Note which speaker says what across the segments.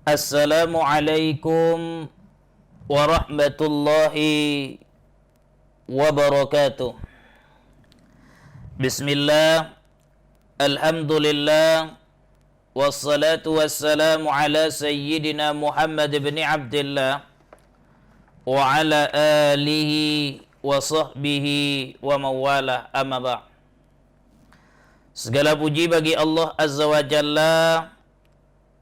Speaker 1: Assalamualaikum warahmatullahi wabarakatuh. Bismillah, alhamdulillah, wassalatu wassalamu ala sayyidina Muhammad bin Abdullah wa ala alihi wa sahbihi wa mawalah, amma ba'. Segala puji bagi Allah Azza wa Jalla.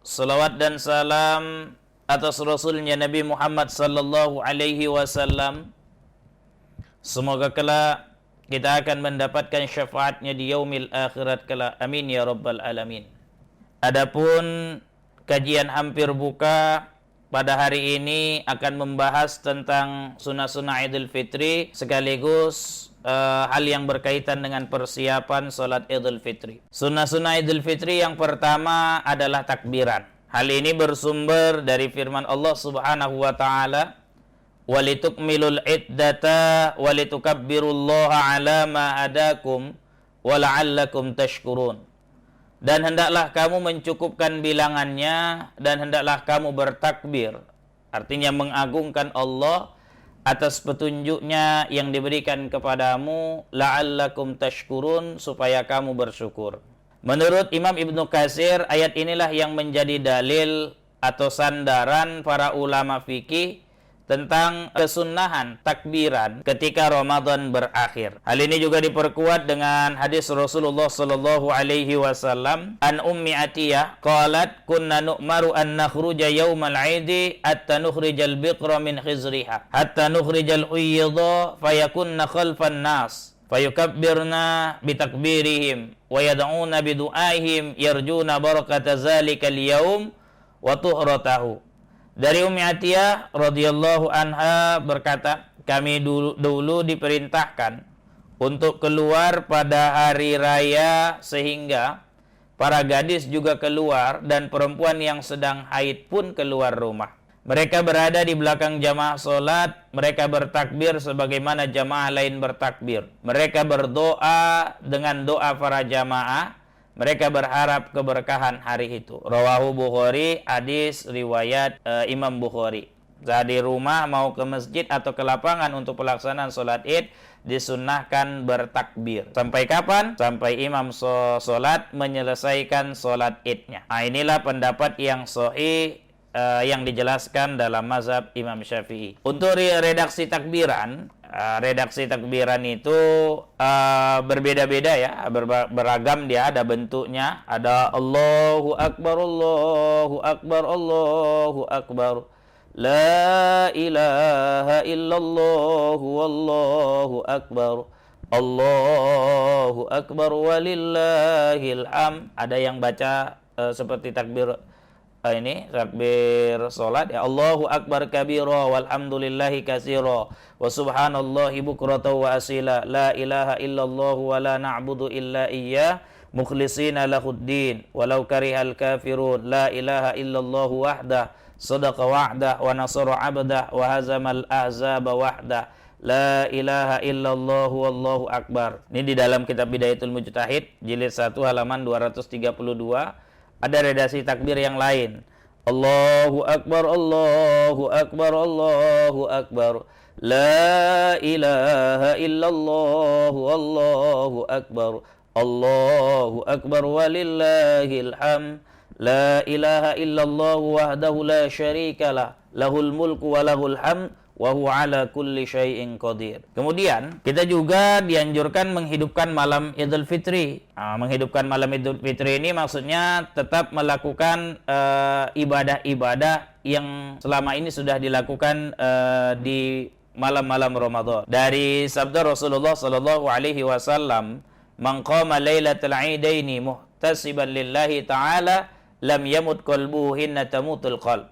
Speaker 1: Salawat dan salam atas Rasulnya Nabi Muhammad sallallahu alaihi wasallam. Semoga kelak kita akan mendapatkan syafaatnya di yaumil akhirat kelak. Amin ya rabbal alamin. Adapun kajian hampir buka pada hari ini akan membahas tentang sunnah-sunnah Idul Fitri sekaligus hal yang berkaitan dengan persiapan sholat Idul Fitri. Sunnah-sunnah Idul Fitri yang pertama adalah takbiran. Hal ini bersumber dari firman Allah Subhanahu wa taala, "Walitukmilul iddata walitukabbirullaha 'ala ma hadakum wa la'allakum tashkurun." Dan hendaklah kamu mencukupkan bilangannya dan hendaklah kamu bertakbir. Artinya mengagungkan Allah atas petunjuknya yang diberikan kepadamu, la'allakum tashkurun, supaya kamu bersyukur. Menurut Imam Ibnu Katsir, ayat inilah yang menjadi dalil atau sandaran para ulama fikih tentang kesunnahan takbiran ketika Ramadan berakhir. Hal ini juga diperkuat dengan hadis Rasulullah sallallahu alaihi wasallam, an Ummi Atiyah qalat kunna nu'maru an nakhruja yaumal 'idi hatta nukhrijal biqra min khizriha hatta nukhrijal uyyidha fayakunna khalfan nas fayukabbirna bitakbirihim wa yad'una bidu'aihim yarjuna barakata zalikal yaum wa tuhratahu. Dari Ummi Atiyah radhiyallahu anha berkata, kami dulu diperintahkan untuk keluar pada hari raya sehingga para gadis juga keluar dan perempuan yang sedang haid pun keluar rumah. Mereka berada di belakang jamaah solat, mereka bertakbir sebagaimana jamaah lain bertakbir. Mereka berdoa dengan doa para jamaah. Mereka berharap keberkahan hari itu. Rawahu Bukhari, hadis riwayat Imam Bukhari. Saat di rumah mau ke masjid atau ke lapangan untuk pelaksanaan sholat id, disunnahkan bertakbir. Sampai kapan? Sampai imam sholat menyelesaikan sholat idnya. Nah, inilah pendapat yang sahih yang dijelaskan dalam mazhab Imam Syafi'i. Untuk redaksi takbiran, itu berbeda-beda ya, beragam dia, ada bentuknya, ada Allahu Akbar, Allahu Akbar, Allahu Akbar, La ilaha illallah, Wallahu Akbar, Allahu Akbar, walillahil hamd. Ada yang baca seperti takbir takbir salat ya, Allahu Akbar kabira walhamdulillahi katsira wa subhanallahi bukratan wa asila, la ilaha illallah wa la na'budu illa iyyah mukhlishina lahuddin walau karihal kafirun, la ilaha illallah wahdah sadaqa wa'dah wa nasara 'abdah wa hazamal ahzaba wahdah, la ilaha illallah wallahu akbar. Ini di dalam kitab Bidayatul Mujtahid jilid 1 halaman 232. Ada redaksi takbir yang lain. Allahu Akbar, Allahu Akbar, Allahu Akbar, La ilaha illallah, Allahu Akbar, Allahu Akbar, walillahil hamd, La ilaha illallah wahdahu la syarika lah, lahul mulku wa lahul hamd, wa huwa ala kulli syai'in qadir. Kemudian kita juga dianjurkan menghidupkan malam Idul Fitri. Menghidupkan malam Idul Fitri ini maksudnya tetap melakukan ibadah-ibadah yang selama ini sudah dilakukan di malam-malam Ramadan. Dari sabda Rasulullah sallallahu alaihi wasallam, "Man qama lailatal 'idaini muhtasiban lillahi ta'ala lam yamut qalbuhu hinna tamutul qalb."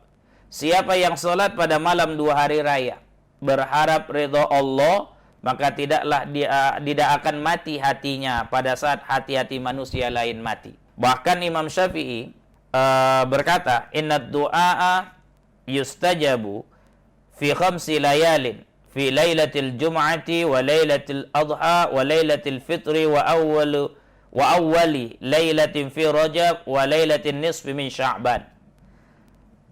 Speaker 1: Siapa yang sholat pada malam 2 hari raya berharap ridha Allah, maka tidak akan mati hatinya pada saat hati-hati manusia lain mati. Bahkan Imam Syafi'i berkata, "Innad du'a yustajabu fi khamsi layalin fi lailatil jum'ati wa lailatil adha wa lailatil fitri wa wa awwali lailatin fi Rajab wa lailatin nisfi min Sya'ban.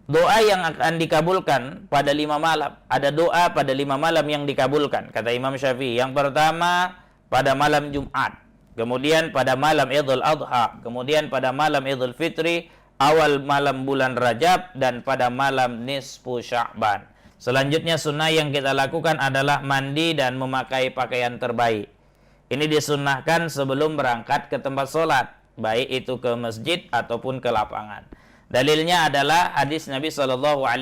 Speaker 1: doa yang akan dikabulkan pada 5 malam. Ada doa pada 5 malam yang dikabulkan, kata Imam Syafi'i. Yang pertama pada malam Jumat, kemudian pada malam Idul Adha, kemudian pada malam Idul Fitri, awal malam bulan Rajab, dan pada malam nisfu Sya'ban. Selanjutnya sunnah yang kita lakukan adalah mandi dan memakai pakaian terbaik. Ini disunnahkan sebelum berangkat ke tempat sholat, baik itu ke masjid ataupun ke lapangan. Dalilnya adalah hadis Nabi SAW.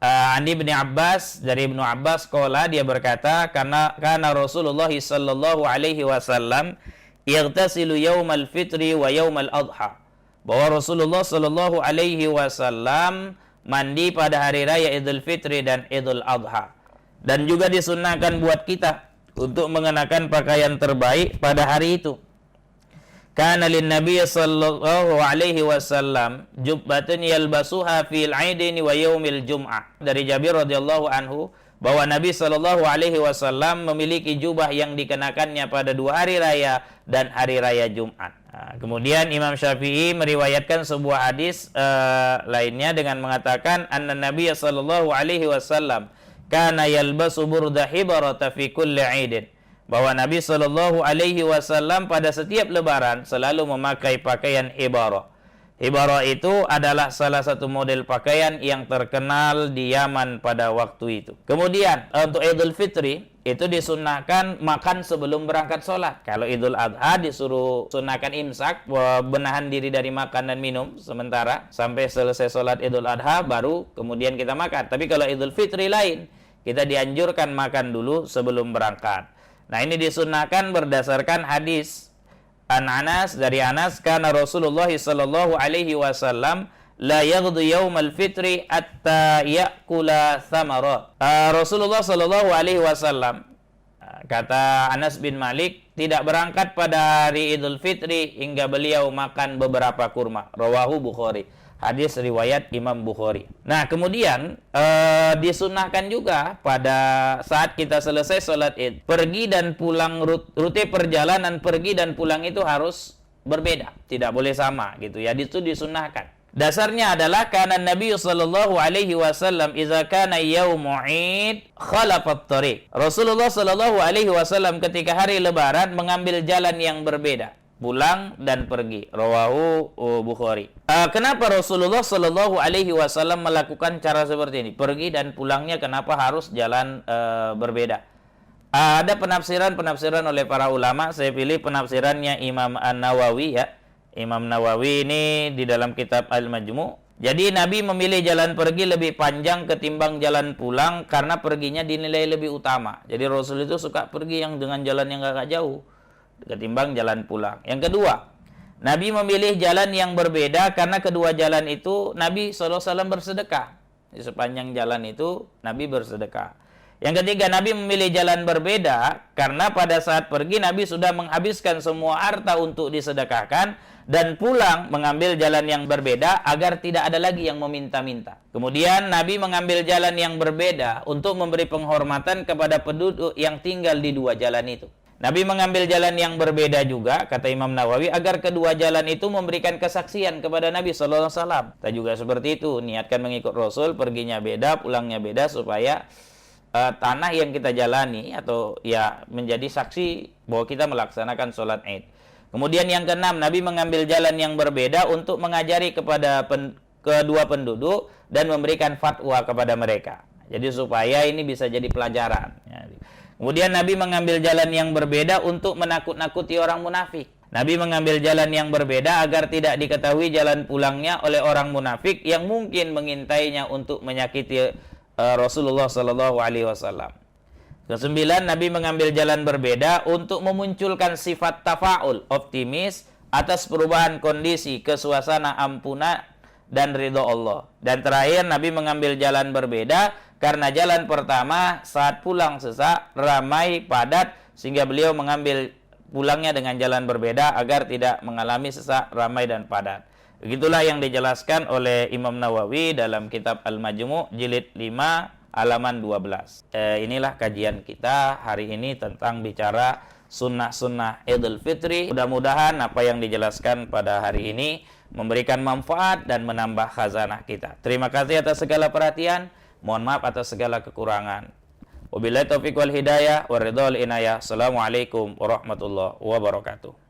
Speaker 1: Ani bin Abbas, dari Ibnu Abbas qala, dia berkata, karena Rasulullah sallallahu alaihi wasallam ightasilu yaumal fitri wa yaumal adha. Bahwa Rasulullah sallallahu alaihi wasallam mandi pada hari raya Idul Fitri dan Idul Adha. Dan juga disunnahkan buat kita untuk mengenakan pakaian terbaik pada hari itu. Kana lin Nabi sallallahu alaihi wasallam jubbatun yalbasuha fil 'aidaini wa yaumil jum'ah. Dari Jabir radhiyallahu anhu bahwa Nabi sallallahu alaihi wasallam memiliki jubah yang dikenakannya pada 2 hari raya dan hari raya Jumat. Kemudian Imam Syafi'i meriwayatkan sebuah hadis lainnya dengan mengatakan anna Nabi sallallahu alaihi wasallam kana yalbasu burda hibarata fi kulli 'aidin. Bahwa Nabi sallallahu alaihi wasallam pada setiap lebaran selalu memakai pakaian hibarah. Hibarah itu adalah salah satu model pakaian yang terkenal di Yaman pada waktu itu. Kemudian untuk Idul Fitri itu disunnahkan makan sebelum berangkat sholat. Kalau Idul Adha disuruh sunnahkan imsak, menahan diri dari makan dan minum sementara sampai selesai sholat Idul Adha, baru kemudian kita makan. Tapi kalau Idul Fitri lain, kita dianjurkan makan dulu sebelum berangkat. Nah, ini disunnahkan berdasarkan hadis Anas, dari Anas, karena Rasulullah sallallahu alaihi wasallam la yaghdu yaumal fitri hatta ya'kula thamarat. Rasulullah sallallahu alaihi wasallam, kata Anas bin Malik, tidak berangkat pada hari Idul Fitri hingga beliau makan beberapa kurma. Rawahu Bukhari. Hadis riwayat Imam Bukhari. Nah, kemudian disunnahkan juga pada saat kita selesai sholat Id, pergi dan pulang, rute perjalanan pergi dan pulang itu harus berbeda, tidak boleh sama gitu ya. Itu disunnahkan. Dasarnya adalah karena Nabi sallallahu alaihi wasallam idza kana yaumu Id khalafat tariq. Rasulullah sallallahu alaihi wasallam ketika hari lebaran mengambil jalan yang berbeda, pulang dan pergi. Rawahu Bukhari. Kenapa Rasulullah sallallahu alaihi wasallam melakukan cara seperti ini? Pergi dan pulangnya kenapa harus jalan berbeda? Ada penafsiran oleh para ulama. Saya pilih penafsirannya Imam An-Nawawi ya. Imam Nawawi ini di dalam kitab Al-Majmu'. Jadi Nabi memilih jalan pergi lebih panjang ketimbang jalan pulang karena perginya dinilai lebih utama. Jadi Rasul itu suka pergi yang dengan jalan yang agak jauh ketimbang jalan pulang. Yang kedua, Nabi memilih jalan yang berbeda karena kedua jalan itu Nabi SAW bersedekah. Di sepanjang jalan itu Nabi bersedekah. Yang ketiga, Nabi memilih jalan berbeda karena pada saat pergi Nabi sudah menghabiskan semua harta untuk disedekahkan, dan pulang mengambil jalan yang berbeda agar tidak ada lagi yang meminta-minta. Kemudian Nabi mengambil jalan yang berbeda untuk memberi penghormatan kepada penduduk yang tinggal di dua jalan itu. Nabi mengambil jalan yang berbeda juga, kata Imam Nawawi, agar kedua jalan itu memberikan kesaksian kepada Nabi SAW. Kita juga seperti itu, niatkan mengikut Rasul, perginya beda, pulangnya beda, supaya tanah yang kita jalani atau ya menjadi saksi bahwa kita melaksanakan sholat Id. Kemudian yang keenam, Nabi mengambil jalan yang berbeda untuk mengajari kepada kedua penduduk dan memberikan fatwa kepada mereka. Jadi supaya ini bisa jadi pelajaran. Kemudian Nabi mengambil jalan yang berbeda untuk menakut-nakuti orang munafik. Nabi mengambil jalan yang berbeda agar tidak diketahui jalan pulangnya oleh orang munafik yang mungkin mengintainya untuk menyakiti Rasulullah SAW. Kesembilan, Nabi mengambil jalan berbeda untuk memunculkan sifat tafa'ul, optimis atas perubahan kondisi ke suasana ampunan dan ridho Allah. Dan terakhir, Nabi mengambil jalan berbeda karena jalan pertama saat pulang sesak, ramai, padat, sehingga beliau mengambil pulangnya dengan jalan berbeda agar tidak mengalami sesak, ramai, dan padat. Begitulah yang dijelaskan oleh Imam Nawawi dalam kitab Al-Majmu' jilid 5 halaman 12. Inilah kajian kita hari ini tentang bicara sunnah-sunnah Idul Fitri. Mudah-mudahan apa yang dijelaskan pada hari ini memberikan manfaat dan menambah khazanah kita. Terima kasih atas segala perhatian. Mohon maaf atas segala kekurangan. Wabillahi taufiq wal hidayah wa ridhal inayah. Assalamualaikum warahmatullahi wabarakatuh.